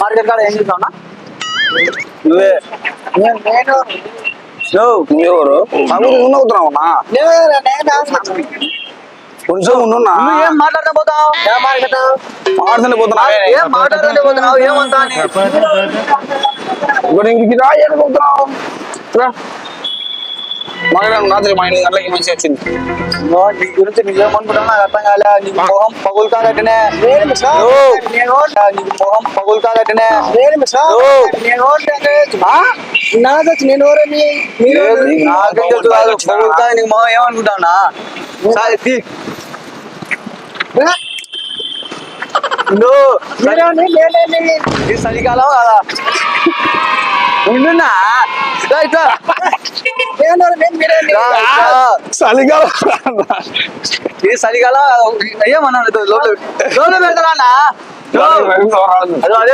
Market కాడ ఏం చూసావునా? నువ్వే ఎవరు అవుతున్నావునా కొంచెం ఉండున్నా. ఏం మాట్లాడతా పోతావు? మాట్లాడుతూనే పోతున్నా. ఏం మాట్లాడతానే పోతున్నావు? ఏమంటా ఇప్పుడు ఇంటికి రా పోతున్నావు మాట్లాడాను రాత్రి మా 8 గంటలకి మంచి వచ్చింది. నీ గురించి నువ్వేమనుకుంటున్నా నాకు అర్థం కాలే. నీకు మొహం పగులు కాదటనే. నీకు మొహం పగులు కాదటనే. నాకేం తెలుసు కాదు పగులు కాదు. నీకు మొహం ఏమనుకుంటావునా? చలికాలం కదా ఉండున్నా ఇట్లా ఈ చలికాలం ఏమన్నా లోపల పెడతారా అదే